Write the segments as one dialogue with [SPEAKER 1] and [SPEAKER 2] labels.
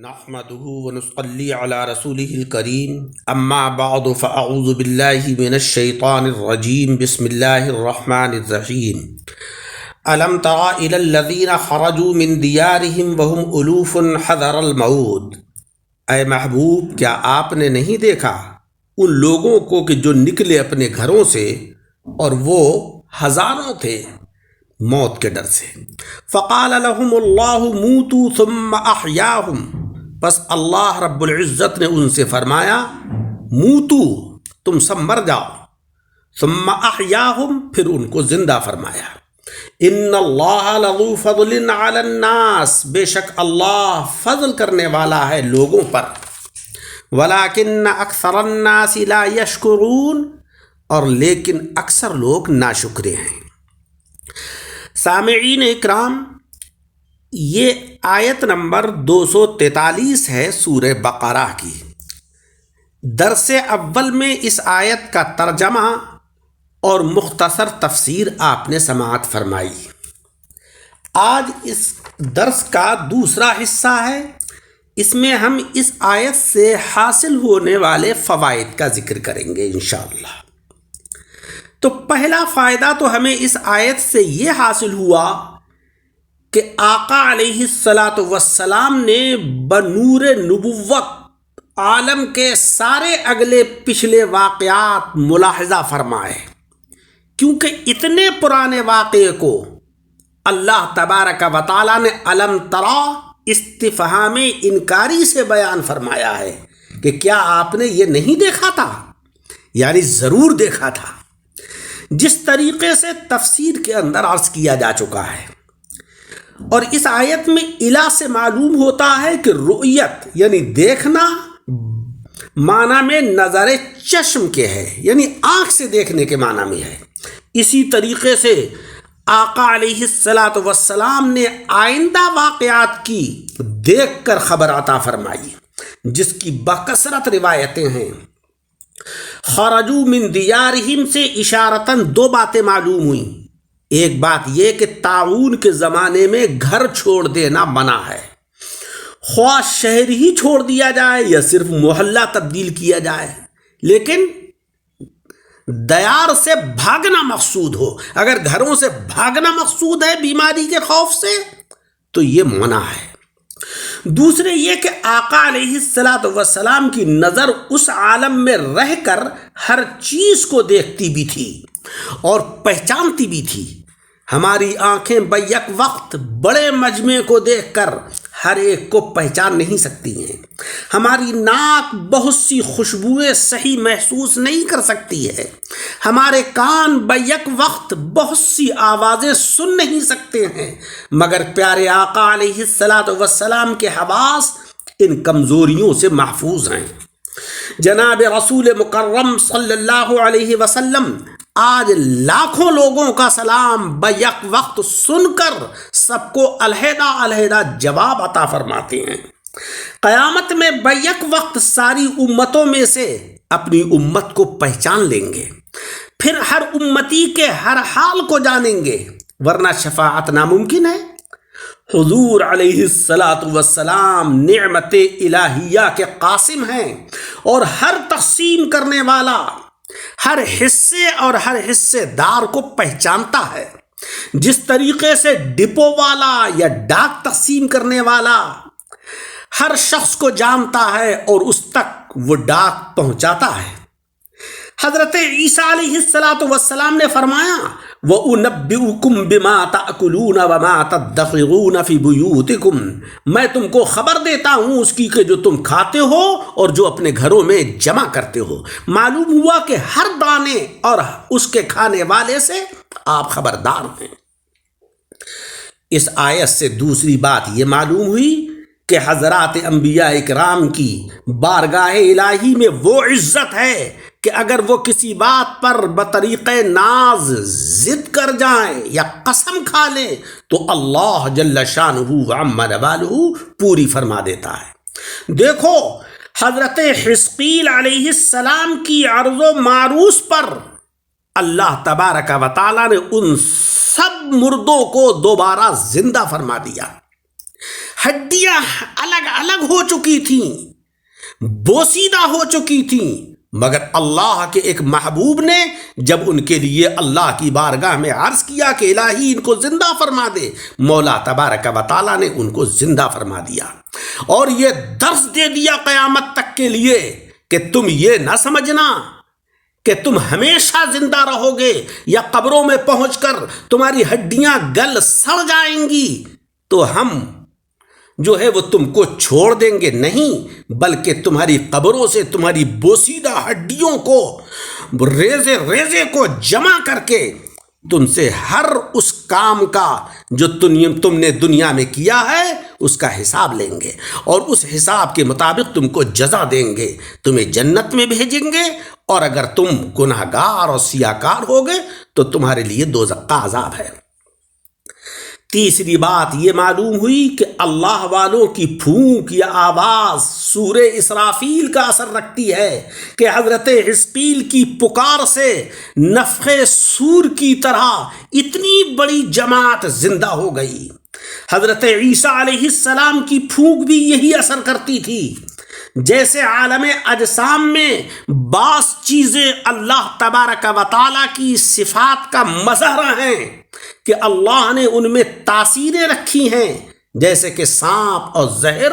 [SPEAKER 1] نحمده ونصلي على رسوله الكريم اما بعد فاعوذ بالله من الشيطان الرجيم بسم الله الرحمن الرحيم الم تر الى الذين خرجوا من ديارهم وهم الوف حذر الموت اے محبوب کیا آپ نے نہیں دیکھا ان لوگوں کو کہ جو نکلے اپنے گھروں سے اور وہ ہزاروں تھے موت کے ڈر سے. فقال لهم اللہ موتوا ثم احیاهم، بس اللہ رب العزت نے ان سے فرمایا موتو، تم سب مر جاؤ، ثم احیاهم، پھر ان کو زندہ فرمایا. ان اللہ لذو فضل علی الناس، بے شک اللہ فضل کرنے والا ہے لوگوں پر. ولکن اکثر الناس لا یشکرون، اور لیکن اکثر لوگ ناشکرے ہیں. سامعین اکرام، یہ آیت نمبر 243 ہے سورہ بقرہ کی. درس اول میں اس آیت کا ترجمہ اور مختصر تفسیر آپ نے سماعت فرمائی. آج اس درس کا دوسرا حصہ ہے، اس میں ہم اس آیت سے حاصل ہونے والے فوائد کا ذکر کریں گے انشاءاللہ. تو پہلا فائدہ تو ہمیں اس آیت سے یہ حاصل ہوا کہ آقا علیہ الصلاۃ والسلام نے بنور نبوت عالم کے سارے اگلے پچھلے واقعات ملاحظہ فرمائے، کیونکہ اتنے پرانے واقعے کو اللہ تبارک و تعالیٰ نے الم ترا استفہام انکاری سے بیان فرمایا ہے کہ کیا آپ نے یہ نہیں دیکھا تھا، یعنی ضرور دیکھا تھا، جس طریقے سے تفسیر کے اندر عرض کیا جا چکا ہے. اور اس آیت میں الا سے معلوم ہوتا ہے کہ رؤیت یعنی دیکھنا معنی میں نظر چشم کے ہے، یعنی آنکھ سے دیکھنے کے معنی میں ہے. اسی طریقے سے آقا علیہ الصلاۃ والسلام نے آئندہ واقعات کی دیکھ کر خبر عطا فرمائی، جس کی بکثرت روایتیں ہیں. خرجوا من دیارہم سے اشارتاً دو باتیں معلوم ہوئیں. ایک بات یہ کہ طاعون کے زمانے میں گھر چھوڑ دینا منع ہے، خواہ شہر ہی چھوڑ دیا جائے یا صرف محلہ تبدیل کیا جائے، لیکن دیار سے بھاگنا مقصود ہو. اگر گھروں سے بھاگنا مقصود ہے بیماری کے خوف سے تو یہ منع ہے. دوسرے یہ کہ آقا علیہ الصلاۃ والسلام کی نظر اس عالم میں رہ کر ہر چیز کو دیکھتی بھی تھی اور پہچانتی بھی تھی. ہماری آنکھیں بیک وقت بڑے مجمع کو دیکھ کر ہر ایک کو پہچان نہیں سکتی ہیں. ہماری ناک بہت سی خوشبوئیں صحیح محسوس نہیں کر سکتی ہے. ہمارے کان بیک وقت بہت سی آوازیں سن نہیں سکتے ہیں، مگر پیارے آقا علیہ الصلاۃ والسلام کے حواس ان کمزوریوں سے محفوظ ہیں. جناب رسول مکرم صلی اللہ علیہ وسلم آج لاکھوں لوگوں کا سلام بیک وقت سن کر سب کو علیحدہ علیحدہ جواب عطا فرماتے ہیں. قیامت میں بیک وقت ساری امتوں میں سے اپنی امت کو پہچان لیں گے، پھر ہر امتی کے ہر حال کو جانیں گے، ورنہ شفاعت ناممکن ہے. حضور علیہ الصلاۃ والسلام نعمت الہیہ کے قاسم ہیں اور ہر تقسیم کرنے والا ہر حصے اور ہر حصے دار کو پہچانتا ہے. جس طریقے سے ڈپو والا یا ڈاک تقسیم کرنے والا ہر شخص کو جانتا ہے اور اس تک وہ ڈاک پہنچاتا ہے. حضرت عیسیٰ علیہ الصلاۃ والسلام نے فرمایا وَأُنَبِّئُكُم بِمَا تَأْكُلُونَ وَمَا تَدَّخِرُونَ فِي بُيُوتِكُمْ، میں تم کو خبر دیتا ہوں اس کی کہ جو تم کھاتے ہو اور جو اپنے گھروں میں جمع کرتے ہو. معلوم ہوا کہ ہر دانے اور اس کے کھانے والے سے آپ خبردار ہیں. اس آیت سے دوسری بات یہ معلوم ہوئی کہ حضرات انبیاء اکرام کی بارگاہ الہی میں وہ عزت ہے کہ اگر وہ کسی بات پر بطریق ناز ضد کر جائیں یا قسم کھا لیں تو اللہ جل شانہ وعم نوالہ پوری فرما دیتا ہے. دیکھو حضرت حزقیل علیہ السلام کی عرض و معروض پر اللہ تبارک و تعالیٰ نے ان سب مردوں کو دوبارہ زندہ فرما دیا. ہڈیاں الگ الگ ہو چکی تھیں، بوسیدہ ہو چکی تھیں، مگر اللہ کے ایک محبوب نے جب ان کے لیے اللہ کی بارگاہ میں عرض کیا کہ الہی ان کو زندہ فرما دے، مولا تبارک و تعالیٰ نے ان کو زندہ فرما دیا اور یہ درس دے دیا قیامت تک کے لیے کہ تم یہ نہ سمجھنا کہ تم ہمیشہ زندہ رہو گے یا قبروں میں پہنچ کر تمہاری ہڈیاں گل سڑ جائیں گی تو ہم جو ہے وہ تم کو چھوڑ دیں گے، نہیں، بلکہ تمہاری قبروں سے تمہاری بوسیدہ ہڈیوں کو ریزے ریزے کو جمع کر کے تم سے ہر اس کام کا جو تم نے دنیا میں کیا ہے اس کا حساب لیں گے اور اس حساب کے مطابق تم کو جزا دیں گے، تمہیں جنت میں بھیجیں گے، اور اگر تم گناہ گار اور سیاکار ہو گئے تو تمہارے لیے دوزخ کا عذاب ہے۔ تیسری بات یہ معلوم ہوئی کہ اللہ والوں کی پھونک یا آواز سورہ اسرافیل کا اثر رکھتی ہے کہ حضرت حزقیل کی پکار سے نفخ سور کی طرح اتنی بڑی جماعت زندہ ہو گئی۔ حضرت عیسیٰ علیہ السلام کی پھونک بھی یہی اثر کرتی تھی۔ جیسے عالم اجسام میں بعض چیزیں اللہ تبارک و تعالیٰ کی صفات کا مظہر ہیں کہ اللہ نے ان میں تاثیریں رکھی ہیں، جیسے کہ سانپ اور زہر۔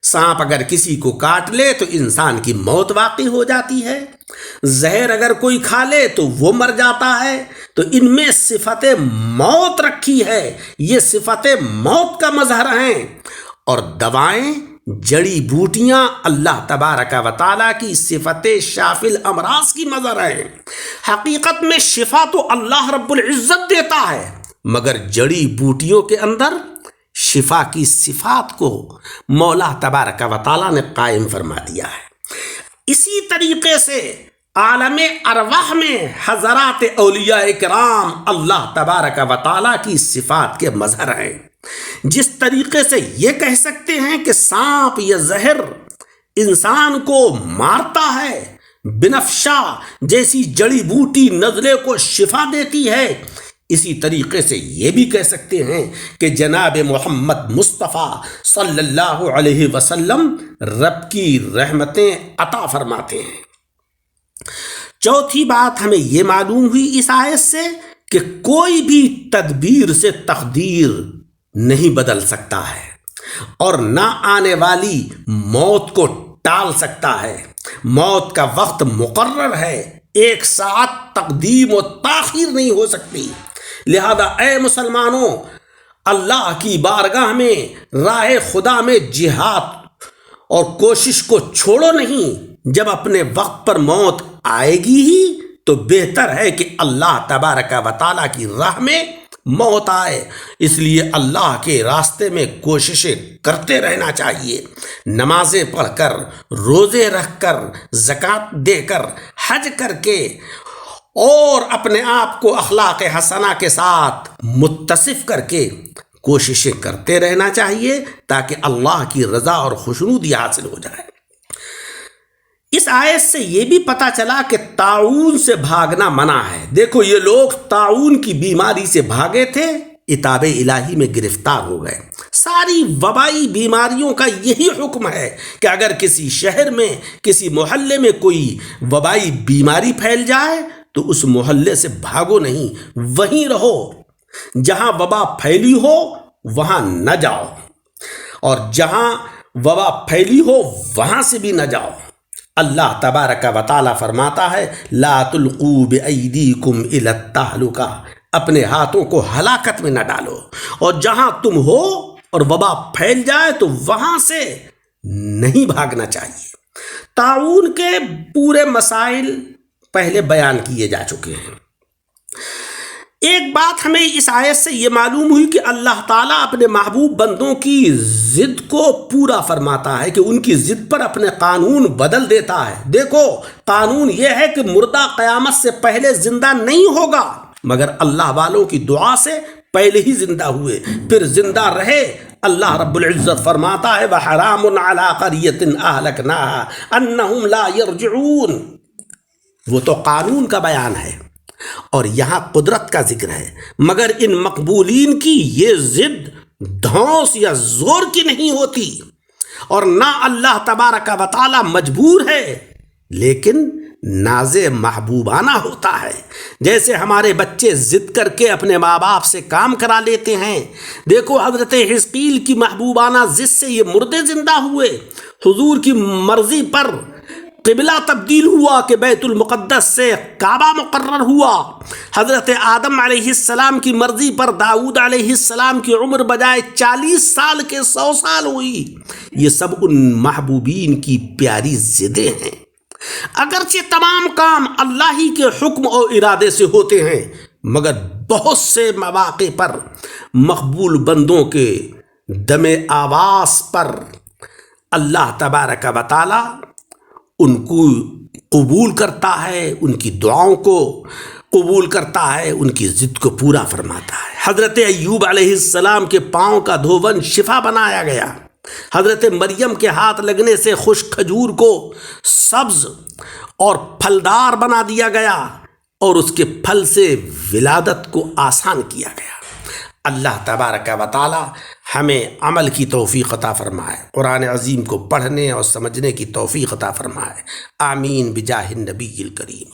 [SPEAKER 1] سانپ اگر کسی کو کاٹ لے تو انسان کی موت واقع ہو جاتی ہے، زہر اگر کوئی کھا لے تو وہ مر جاتا ہے، تو ان میں صفت موت رکھی ہے، یہ صفت موت کا مظہر ہیں۔ اور دوائیں، جڑی بوٹیاں اللہ تبارک و تعالیٰ کی صفت شافی الامراض کی مظہر ہیں۔ حقیقت میں شفا تو اللہ رب العزت دیتا ہے، مگر جڑی بوٹیوں کے اندر شفا کی صفات کو مولا تبارک و تعالیٰ نے قائم فرما دیا ہے۔ اسی طریقے سے عالم ارواح میں حضرات اولیاء کرام اللہ تبارک و تعالیٰ کی صفات کے مظہر ہیں۔ جس طریقے سے یہ کہہ سکتے ہیں کہ سانپ یا زہر انسان کو مارتا ہے، بنفشا جیسی جڑی بوٹی نزلے کو شفا دیتی ہے، اسی طریقے سے یہ بھی کہہ سکتے ہیں کہ جناب محمد مصطفیٰ صلی اللہ علیہ وسلم رب کی رحمتیں عطا فرماتے ہیں۔ چوتھی بات ہمیں یہ معلوم ہوئی اس آیت سے کہ کوئی بھی تدبیر سے تقدیر نہیں بدل سکتا ہے اور نہ آنے والی موت کو ٹال سکتا ہے۔ موت کا وقت مقرر ہے، ایک ساتھ تقدیم و تاخیر نہیں ہو سکتی۔ لہذا اے مسلمانوں، اللہ کی بارگاہ میں راہ خدا میں جہاد اور کوشش کو چھوڑو نہیں۔ جب اپنے وقت پر موت آئے گی ہی تو بہتر ہے کہ اللہ تبارک و تعالیٰ کی راہ میں موت آئے۔ اس لیے اللہ کے راستے میں کوششیں کرتے رہنا چاہیے، نمازیں پڑھ کر، روزے رکھ کر، زکوٰۃ دے کر، حج کر کے، اور اپنے آپ کو اخلاق حسنہ کے ساتھ متصف کر کے کوششیں کرتے رہنا چاہیے تاکہ اللہ کی رضا اور خوشنودی حاصل ہو جائے۔ اس آیت سے یہ بھی پتہ چلا کہ طاعون سے بھاگنا منع ہے۔ دیکھو یہ لوگ طاعون کی بیماری سے بھاگے تھے، عتاب الہی میں گرفتار ہو گئے۔ ساری وبائی بیماریوں کا یہی حکم ہے کہ اگر کسی شہر میں، کسی محلے میں کوئی وبائی بیماری پھیل جائے تو اس محلے سے بھاگو نہیں، وہیں رہو۔ جہاں وبا پھیلی ہو وہاں نہ جاؤ، اور جہاں وبا پھیلی ہو وہاں سے بھی نہ جاؤ۔ اللہ تبارک و تعالیٰ فرماتا ہے لا تلقوا بأیدیکم الی التہلکہ، اپنے ہاتھوں کو ہلاکت میں نہ ڈالو، اور جہاں تم ہو اور وبا پھیل جائے تو وہاں سے نہیں بھاگنا چاہیے۔ طاعون کے پورے مسائل پہلے بیان کیے جا چکے ہیں۔ ایک بات ہمیں اس آیت سے یہ معلوم ہوئی کہ اللہ تعالیٰ اپنے محبوب بندوں کی ضد کو پورا فرماتا ہے، کہ ان کی ضد پر اپنے قانون بدل دیتا ہے۔ دیکھو قانون یہ ہے کہ مردہ قیامت سے پہلے زندہ نہیں ہوگا، مگر اللہ والوں کی دعا سے پہلے ہی زندہ ہوئے، پھر زندہ رہے۔ اللہ رب العزت فرماتا ہے وَحَرَامٌ عَلَىٰ قَرْيَةٍ أَهْلَكْنَاهَا أَنَّهُمْ لَا يَرْجِعُونَ، وہ تو قانون کا بیان ہے اور یہاں قدرت کا ذکر ہے، مگر ان مقبولین کی یہ ضد دھونس یا زور کی نہیں ہوتی۔ اور نہ اللہ تبارک و تعالی مجبور ہے، لیکن ناز محبوبانہ ہوتا ہے۔ جیسے ہمارے بچے ضد کر کے اپنے ماں باپ سے کام کرا لیتے ہیں۔ دیکھو حضرت حزقیل کی محبوبانہ ضد سے یہ مردے زندہ ہوئے، حضور کی مرضی پر قبلہ تبدیل ہوا کہ بیت المقدس سے کعبہ مقرر ہوا، حضرت آدم علیہ السلام کی مرضی پر داؤد علیہ السلام کی عمر بجائے 40 سال کے 100 سال ہوئی۔ یہ سب ان محبوبین کی پیاری ضدیں ہیں۔ اگرچہ تمام کام اللہ ہی کے حکم اور ارادے سے ہوتے ہیں، مگر بہت سے مواقع پر مقبول بندوں کے دم آواز پر اللہ تبارک و تعالی ان کو قبول کرتا ہے، ان کی دعاؤں کو قبول کرتا ہے، ان کی ضد کو پورا فرماتا ہے۔ حضرت ایوب علیہ السلام کے پاؤں کا دھوون شفا بنایا گیا، حضرت مریم کے ہاتھ لگنے سے خشک کھجور کو سبز اور پھلدار بنا دیا گیا، اور اس کے پھل سے ولادت کو آسان کیا گیا۔ اللہ تبارک و تعالی ہمیں عمل کی توفیق عطا فرمائے، قرآن عظیم کو پڑھنے اور سمجھنے کی توفیق عطا فرمائے۔ آمین بجاہ النبی الکریم۔